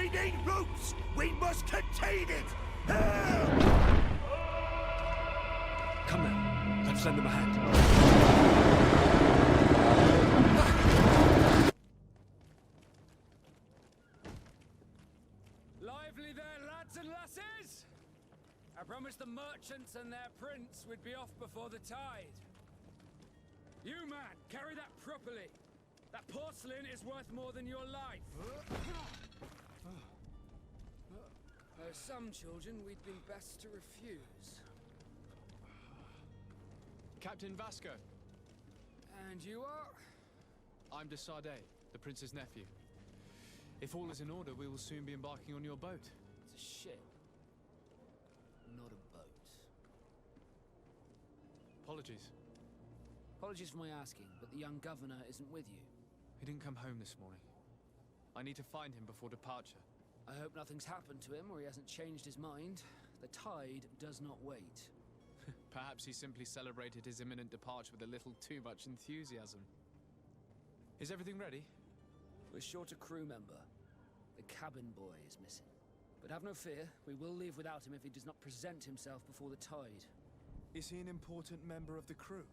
Finding roots! We must contain it! Come now, let's lend them a hand. Lively there, lads and lasses! I promised the merchants and their prince we'd be off before the tide. You, man, carry that properly. That porcelain is worth more than your life. There are some children we'd be best to refuse. Captain Vasco. And you are? I'm de Sardet, the prince's nephew. If all is in order, we will soon be embarking on your boat. It's a ship, not a boat. Apologies. Apologies for my asking, but the young governor isn't with you. He didn't come home this morning. I need to find him before departure. I hope nothing's happened to him or he hasn't changed his mind. The tide does not wait. Perhaps he simply celebrated his imminent departure with a little too much enthusiasm. Is everything ready? We're short a crew member. The cabin boy is missing. But have no fear, we will leave without him if he does not present himself before the tide. Is he an important member of the crew?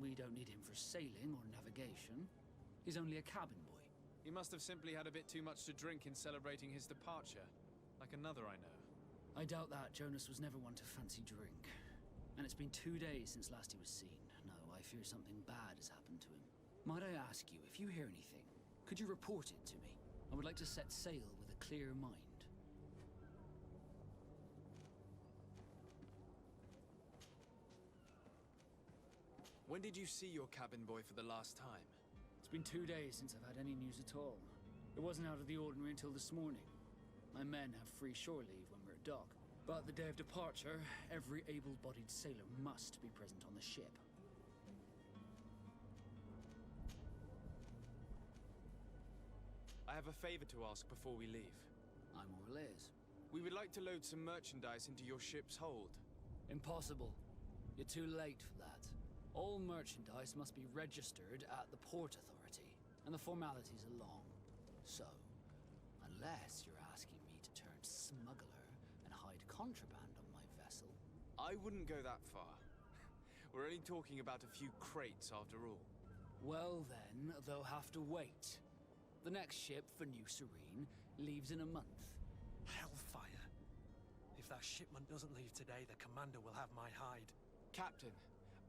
We don't need him for sailing or navigation. He's only a cabin boy. He must have simply had a bit too much to drink in celebrating his departure. Like another I know. I doubt that. Jonas was never one to fancy drink. And it's been 2 days since last he was seen. No, I fear something bad has happened to him. Might I ask you, if you hear anything, could you report it to me? I would like to set sail with a clear mind. When did you see your cabin boy for the last time? It's been 2 days since I've had any news at all. It wasn't out of the ordinary until this morning. My men have free shore leave when we're at dock. But the day of departure, every able-bodied sailor must be present on the ship. I have a favor to ask before we leave. I'm all ears. We would like to load some merchandise into your ship's hold. Impossible. You're too late for that. All merchandise must be registered at the Port Authority, and the formalities are long. So, unless you're asking me to turn smuggler and hide contraband on my vessel... I wouldn't go that far. We're only talking about a few crates after all. Well then, they'll have to wait. The next ship for New Serene leaves in a month. Hellfire. If that shipment doesn't leave today, the commander will have my hide. Captain,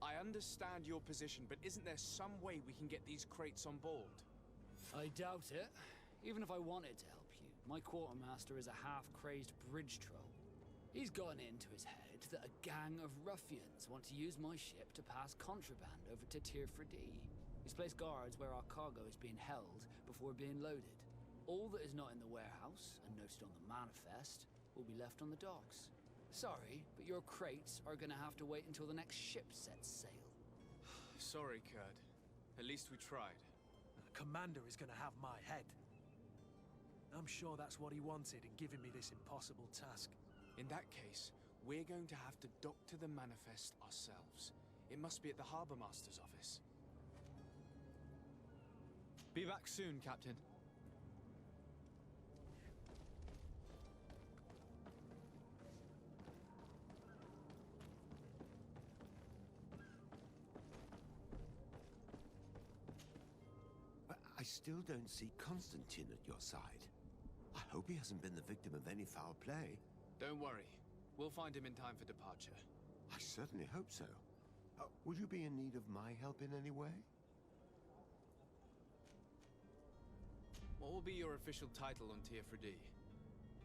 I understand your position, but isn't there some way we can get these crates on board? I doubt it. Even if I wanted to help you, my quartermaster is a half-crazed bridge troll. He's gotten into his head that a gang of ruffians want to use my ship to pass contraband over to Tirfredi. He's placed guards where our cargo is being held before being loaded. All that is not in the warehouse, and noted on the manifest, will be left on the docks. Sorry, but your crates are gonna have to wait until the next ship sets sail. Sorry, Kurd. At least we tried. The commander is gonna have my head. I'm sure that's what he wanted in giving me this impossible task. In that case, we're going to have to doctor the manifest ourselves. It must be at the Harbour Master's office. Be back soon, Captain. I still don't see Constantine at your side. I hope he hasn't been the victim of any foul play. Don't worry. We'll find him in time for departure. I certainly hope so. Would you be in need of my help in any way? What will be your official title on Tirfredi?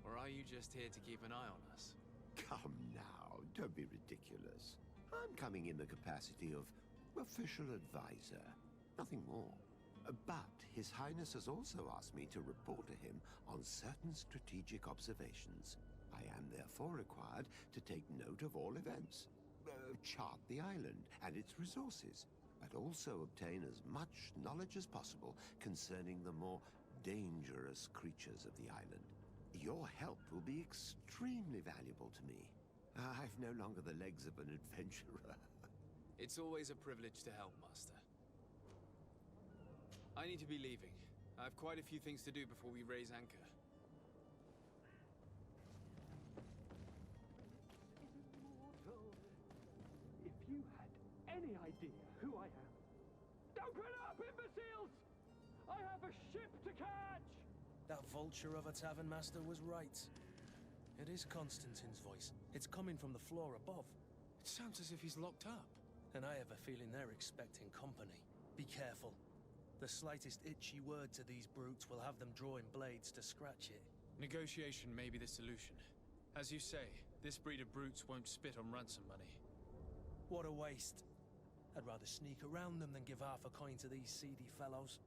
Or are you just here to keep an eye on us? Come now, don't be ridiculous. I'm coming in the capacity of official advisor, nothing more. But His Highness has also asked me to report to him on certain strategic observations. I am therefore required to take note of all events, chart the island and its resources, but also obtain as much knowledge as possible concerning the more dangerous creatures of the island. Your help will be extremely valuable to me. I've no longer the legs of an adventurer. It's always a privilege to help, Master. I need to be leaving. I have quite a few things to do before we raise anchor. any idea who I am? Open up, imbeciles! I have a ship to catch! That vulture of a tavern master was right. It is Constantine's voice. It's coming from the floor above. It sounds as if he's locked up. And I have a feeling they're expecting company. Be careful. The slightest itchy word to these brutes will have them drawing blades to scratch it. Negotiation may be the solution. As you say, this breed of brutes won't spit on ransom money. What a waste. I'd rather sneak around them than give half a coin to these seedy fellows.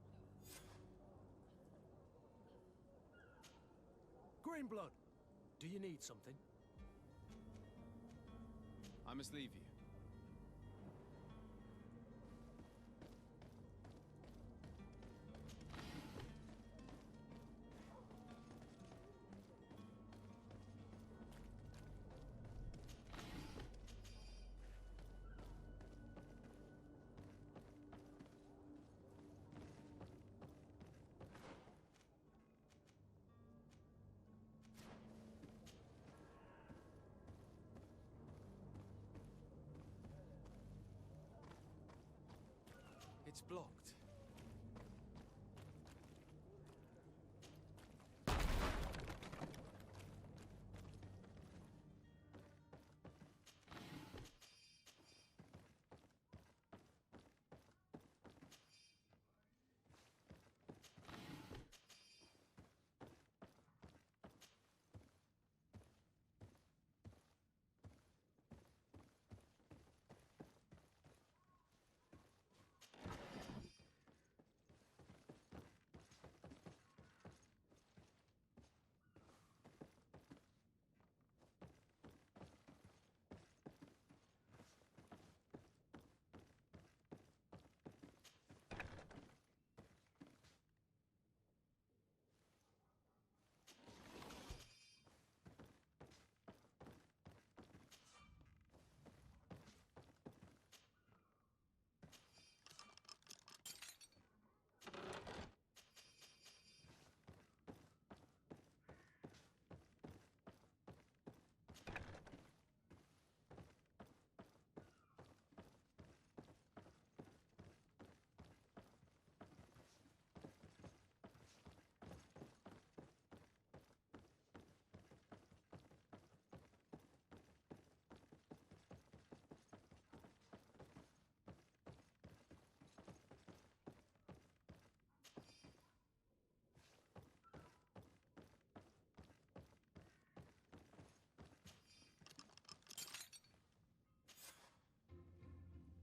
Greenblood, do you need something? I must leave you. It's blocked.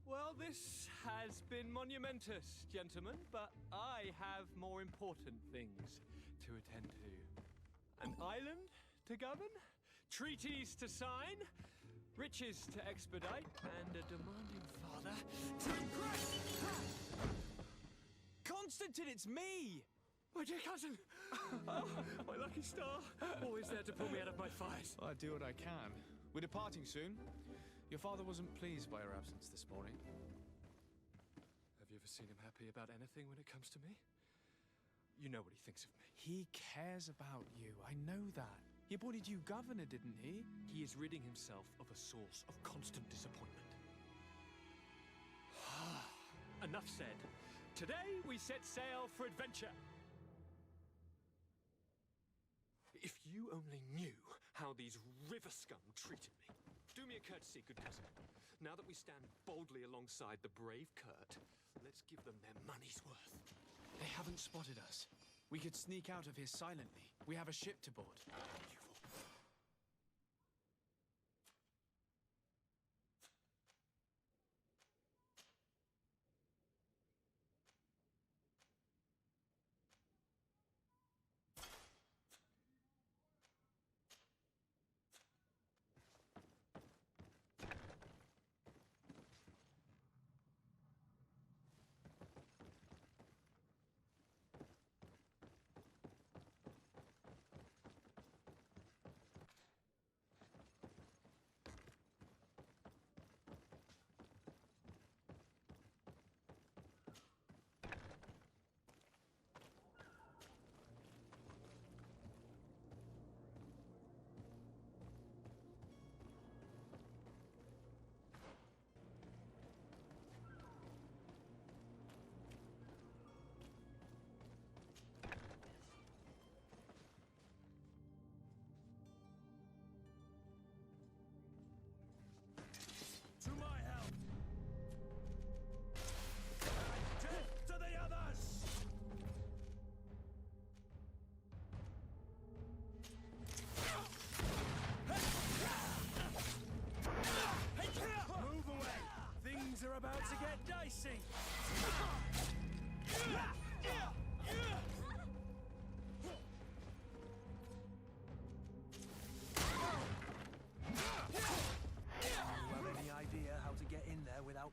Well, this has been monumentous, gentlemen, but I have more important things to attend to. An island to govern, treaties to sign, riches to expedite, and a demanding father to impress! Constantine, it's me! My dear cousin! Oh, my lucky star! Always there to pull me out of my fires. Well, I do what I can. We're departing soon. Your father wasn't pleased by your absence this morning. Have you ever seen him happy about anything when it comes to me? You know what he thinks of me. He cares about you. I know that. He appointed you governor, didn't he? He is ridding himself of a source of constant disappointment. Enough said. Today we set sail for adventure. If you only knew how these river scum treated me. Do me a courtesy, good cousin. Now that we stand boldly alongside the brave Kurt, let's give them their money's worth. They haven't spotted us. We could sneak out of here silently. We have a ship to board.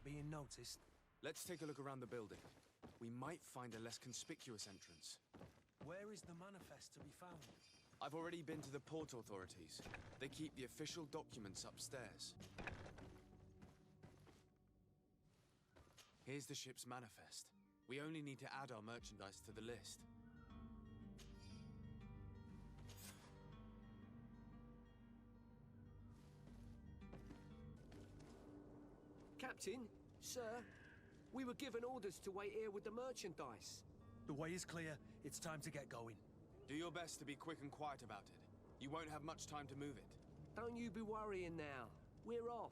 being noticed? Let's take a look around the building. We might find a less conspicuous entrance. Where is the manifest to be found? I've already been to the port authorities. They keep the official documents upstairs. Here's the ship's manifest. We only need to add our merchandise to the list. Captain, sir, we were given orders to wait here with the merchandise. The way is clear. It's time to get going. Do your best to be quick and quiet about it. You won't have much time to move it. Don't you be worrying now. We're off.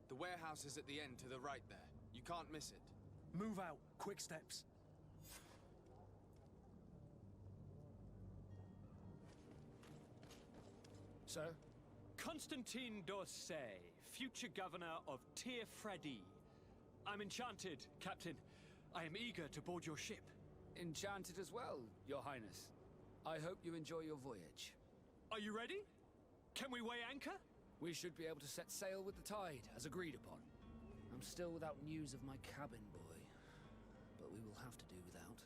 The warehouse is at the end to the right there. You can't miss it. Move out. Quick steps. Sir? Constantine d'Orsay, future governor of Tir Freddy. I'm enchanted, Captain. I am eager to board your ship. Enchanted as well, Your Highness. I hope you enjoy your voyage. Are you ready? Can we weigh anchor? We should be able to set sail with the tide, as agreed upon. I'm still without news of my cabin boy, but we will have to do without.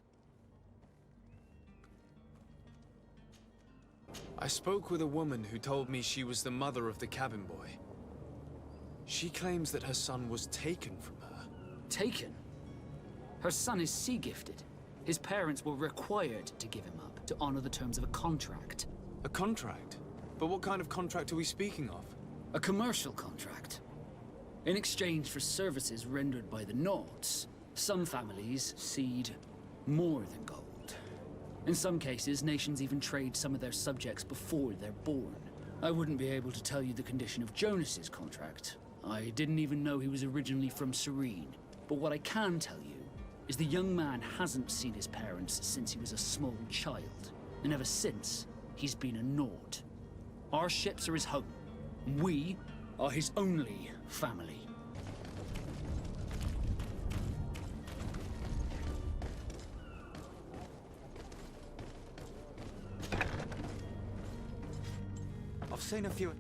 I spoke with a woman who told me she was the mother of the cabin boy. She claims that her son was taken from her. Taken? Her son is sea-gifted. His parents were required to give him up, to honor the terms of a contract. A contract? But what kind of contract are we speaking of? A commercial contract. In exchange for services rendered by the Nauts, some families cede more than gold. In some cases, nations even trade some of their subjects before they're born. I wouldn't be able to tell you the condition of Jonas's contract. I didn't even know he was originally from Serene. But what I can tell you is the young man hasn't seen his parents since he was a small child. And ever since, he's been a Naut. Our ships are his home. We are his only family. I've seen a few...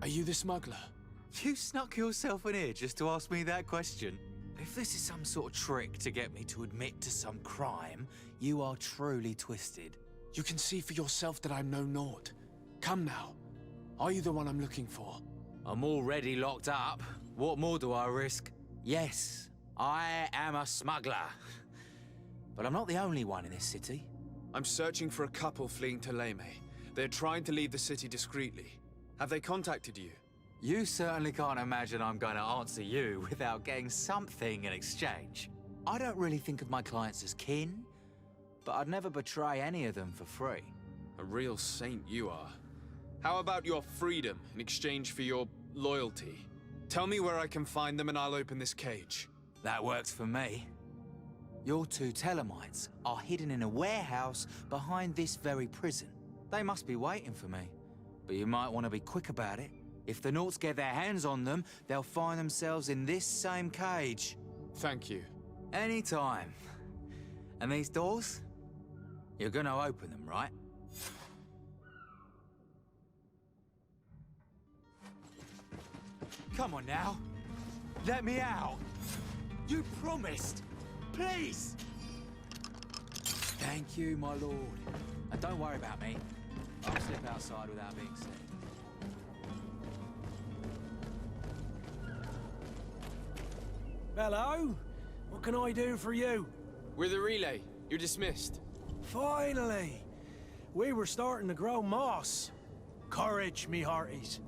Are you the smuggler? You snuck yourself in here just to ask me that question? If this is some sort of trick to get me to admit to some crime, you are truly twisted. You can see for yourself that I'm no Naut. Come now. Are you the one I'm looking for? I'm already locked up. What more do I risk? Yes, I am a smuggler. But I'm not the only one in this city. I'm searching for a couple fleeing to Leme. They're trying to leave the city discreetly. Have they contacted you? You certainly can't imagine I'm going to answer you without getting something in exchange. I don't really think of my clients as kin, but I'd never betray any of them for free. A real saint you are. How about your freedom in exchange for your loyalty? Tell me where I can find them and I'll open this cage. That works for me. Your two Telemites are hidden in a warehouse behind this very prison. They must be waiting for me, but you might want to be quick about it. If the Nauts get their hands on them, they'll find themselves in this same cage. Thank you. Anytime. And these doors? You're gonna open them, right? Come on now. Let me out. You promised. Please. Thank you, my lord. And don't worry about me. I'll slip outside without being seen. Hello? What can I do for you? We're the relay. You're dismissed. Finally! We were starting to grow moss. Courage, me hearties.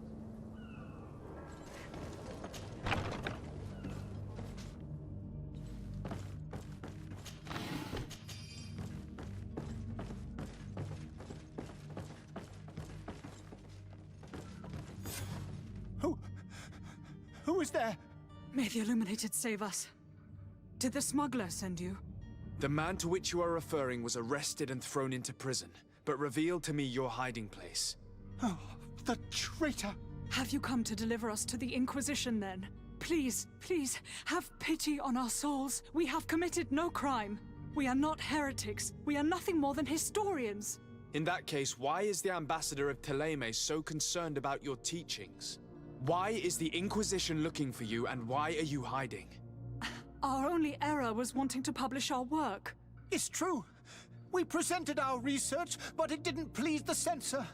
Who is there? May the Illuminated save us. Did the smuggler send you? The man to which you are referring was arrested and thrown into prison, but revealed to me your hiding place. Oh, the traitor! Have you come to deliver us to the Inquisition, then? Please, please, have pity on our souls. We have committed no crime. We are not heretics. We are nothing more than historians. In that case, why is the ambassador of Teleme so concerned about your teachings? Why is the Inquisition looking for you, and why are you hiding? Our only error was wanting to publish our work. It's true. We presented our research, but it didn't please the censor.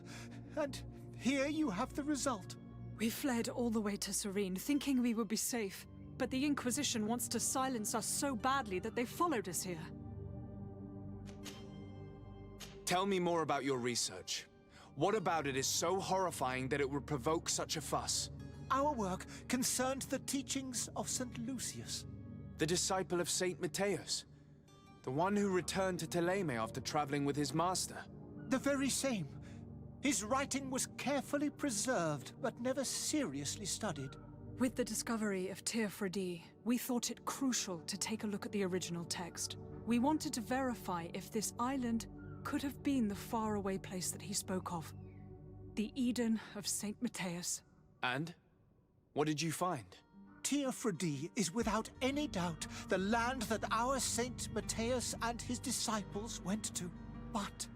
And here you have the result. We fled all the way to Serene, thinking we would be safe. But the Inquisition wants to silence us so badly that they followed us here. Tell me more about your research. What about it is so horrifying that it would provoke such a fuss? Our work concerned the teachings of St. Lucius. The disciple of Saint Matthias? The one who returned to Thélème after traveling with his master? The very same. His writing was carefully preserved, but never seriously studied. With the discovery of Teofredi, we thought it crucial to take a look at the original text. We wanted to verify if this island could have been the faraway place that he spoke of. The Eden of Saint Matthias. And? What did you find? Teofredi is without any doubt the land that our Saint Matthias and his disciples went to. But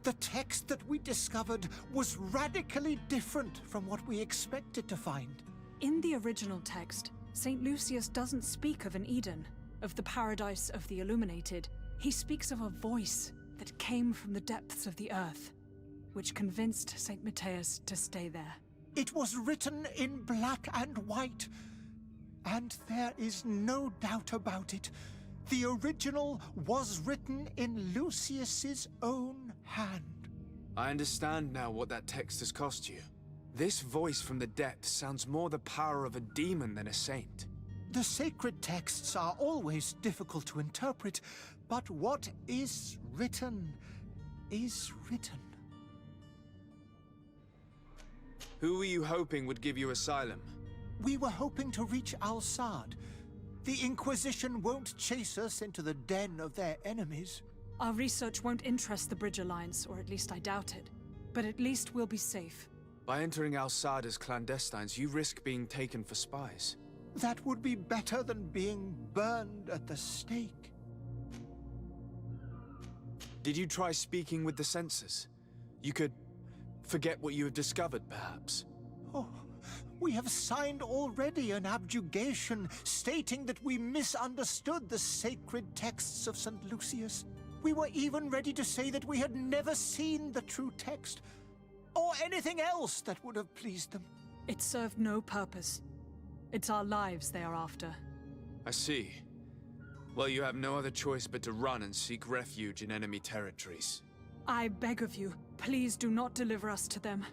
the text that we discovered was radically different from what we expected to find. In the original text, St. Lucius doesn't speak of an Eden, of the paradise of the illuminated. He speaks of a voice that came from the depths of the earth, which convinced St. Matthias to stay there. It was written in black and white, and there is no doubt about it. The original was written in Lucius's own hand. I understand now what that text has cost you. This voice from the depths sounds more the power of a demon than a saint. The sacred texts are always difficult to interpret, but what is written is written. Who were you hoping would give you asylum? We were hoping to reach Al-Sad. The Inquisition won't chase us into the den of their enemies. Our research won't interest the Bridge Alliance, or at least I doubt it. But at least we'll be safe. By entering Al-Sad as clandestines, you risk being taken for spies. That would be better than being burned at the stake. Did you try speaking with the censors? You could forget what you have discovered, perhaps. Oh, we have signed already an abjugation stating that we misunderstood the sacred texts of St. Lucius. We were even ready to say that we had never seen the true text, or anything else that would have pleased them. It served no purpose. It's our lives they are after. I see. Well, you have no other choice but to run and seek refuge in enemy territories. I beg of you, please do not deliver us to them.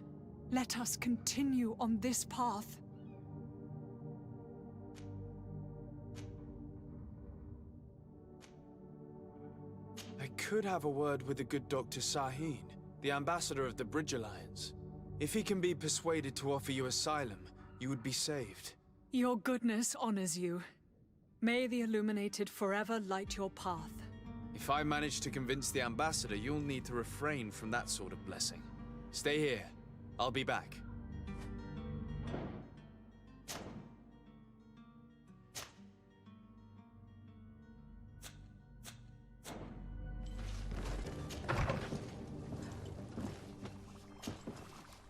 Let us continue on this path. I could have a word with the good Dr. Sahin, the ambassador of the Bridge Alliance. If he can be persuaded to offer you asylum, you would be saved. Your goodness honors you. May the Illuminated forever light your path. If I manage to convince the ambassador, you'll need to refrain from that sort of blessing. Stay here. I'll be back.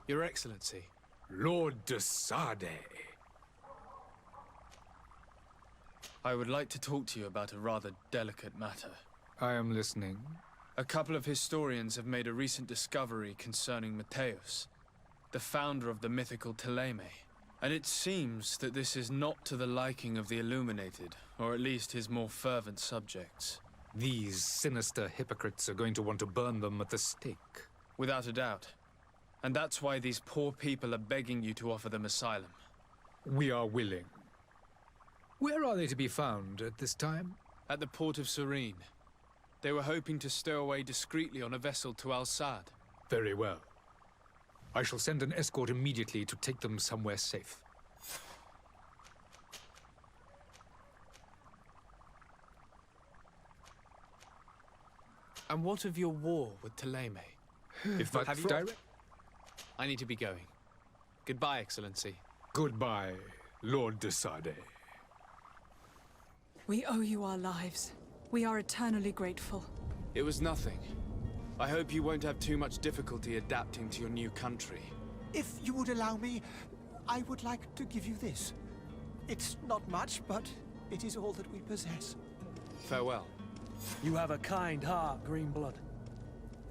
Your Excellency. Lord de Sade. I would like to talk to you about a rather delicate matter. I am listening. A couple of historians have made a recent discovery concerning Matthias, the founder of the mythical Thélème. And it seems that this is not to the liking of the Illuminated, or at least his more fervent subjects. These sinister hypocrites are going to want to burn them at the stake. Without a doubt. And that's why these poor people are begging you to offer them asylum. We are willing. Where are they to be found at this time? At the port of Serene. They were hoping to stow away discreetly on a vessel to Al-Sad. Very well. I shall send an escort immediately to take them somewhere safe. And what of your war with Thélème? If that direct... I need to be going. Goodbye, Excellency. Goodbye, Lord de Sade. We owe you our lives. We are eternally grateful. It was nothing. I hope you won't have too much difficulty adapting to your new country. If you would allow me, I would like to give you this. It's not much, but It is all that we possess. Farewell. You have a kind heart, Greenblood.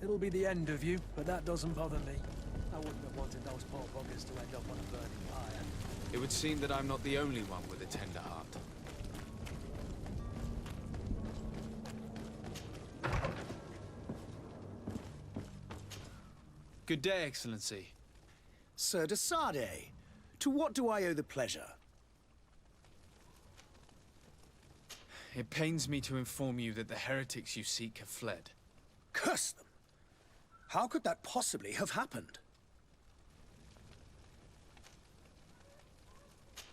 It'll be the end of you, but that doesn't bother me. I wouldn't have wanted those poor buggers to end up on a burning pyre. It would seem that I'm not the only one with a tender heart. Good day, Excellency. Sir de Sade, to what do I owe the pleasure? It pains me to inform you that the heretics you seek have fled. Curse them! How could that possibly have happened?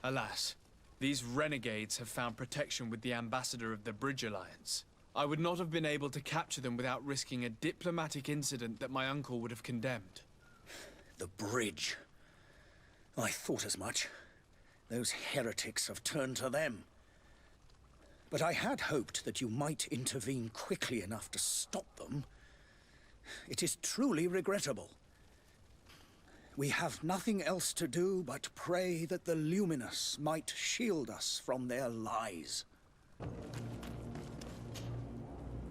Alas, these renegades have found protection with the ambassador of the Bridge Alliance. I would not have been able to capture them without risking a diplomatic incident that my uncle would have condemned. The bridge. I thought as much. Those heretics have turned to them. But I had hoped that you might intervene quickly enough to stop them. It is truly regrettable. We have nothing else to do but pray that the Luminous might shield us from their lies.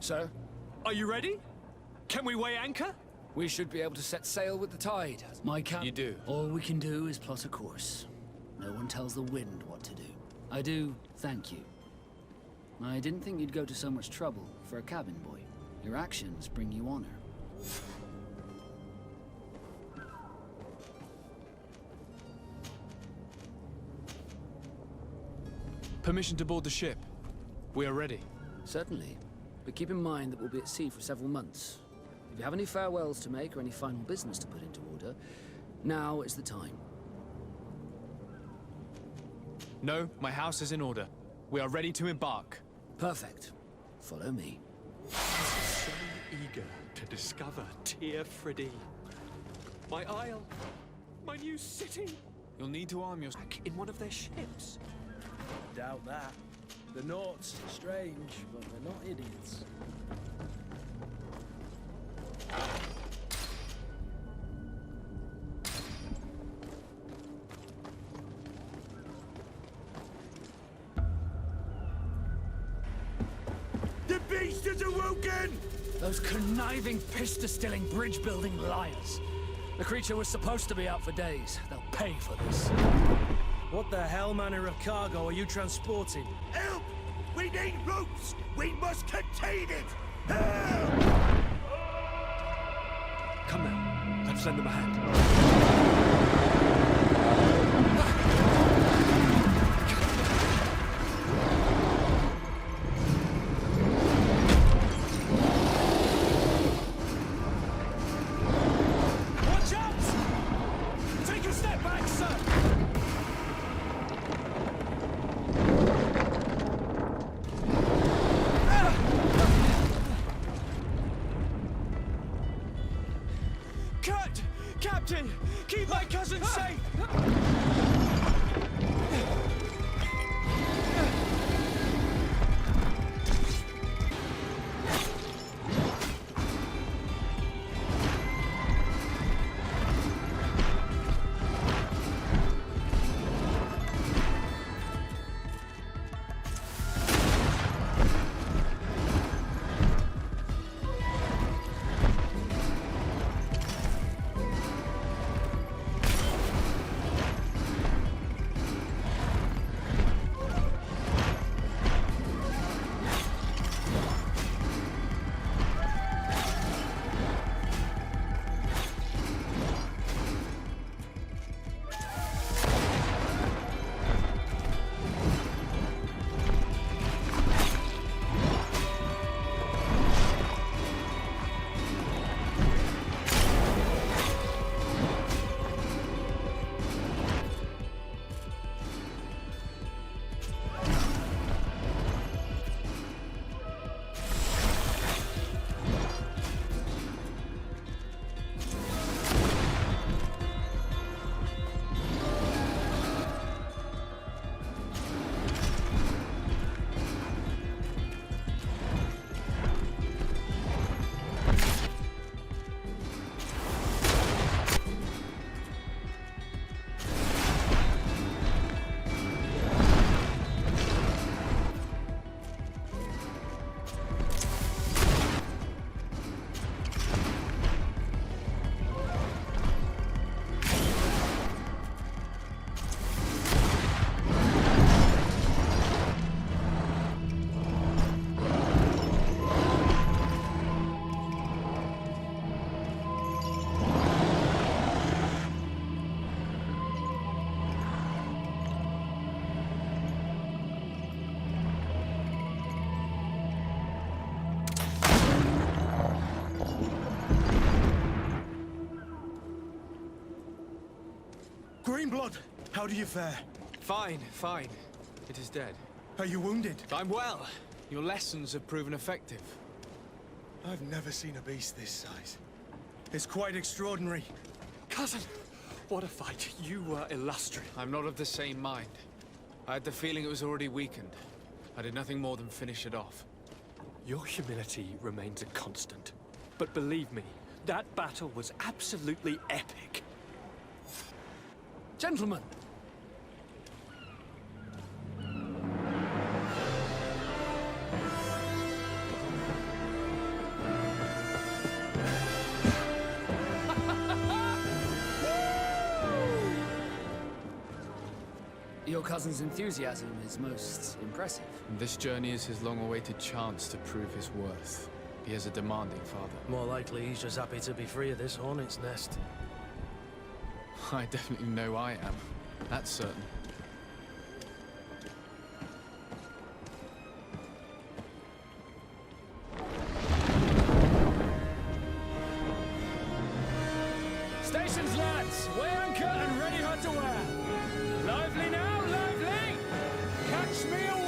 Sir, Are you ready? Can we weigh anchor? we should be able to set sail with the tide. My cap... You do? All we can do is plot a course. No one tells the wind what to do. I do thank you. I didn't think you'd go to so much trouble for a cabin boy. Your actions bring you honor. Permission to board the ship. We are ready. Certainly. But keep in mind that we'll be at sea for several months. If you have any farewells to make or any final business to put into order, now is the time. No, my house is in order. We are ready to embark. Perfect. Follow me. So eager to discover Tear Freddy. My isle. My new city. You'll need to arm yourself. Back in one of their ships. Doubt that. The Naughts are strange, but they're not idiots. The beast is awoken! Those conniving, piss-distilling, bridge-building liars. The creature was supposed to be out for days. They'll pay for this. What the hell manner of cargo are you transporting? Help! We need ropes! We must contain it! Help! Come now. Let's lend them a hand. Watch out! Take a step back, sir! Cut! Captain! Keep my cousin safe! Greenblood, how do you fare? Fine, fine. It is dead. Are you wounded? I'm well. Your lessons have proven effective. I've never seen a beast this size. It's quite extraordinary. Cousin, what a fight. You were illustrious. I'm not of the same mind. I had the feeling it was already weakened. I did nothing more than finish it off. Your humility remains a constant. But believe me, that battle was absolutely epic. Gentlemen! Your cousin's enthusiasm is most impressive. This journey is his long-awaited chance to prove his worth. He has a demanding father. More likely he's just happy to be free of this hornet's nest. I definitely know I am. That's certain. Stations, lads! Weigh anchor and ready her to wear! Lively now, lively! Catch me a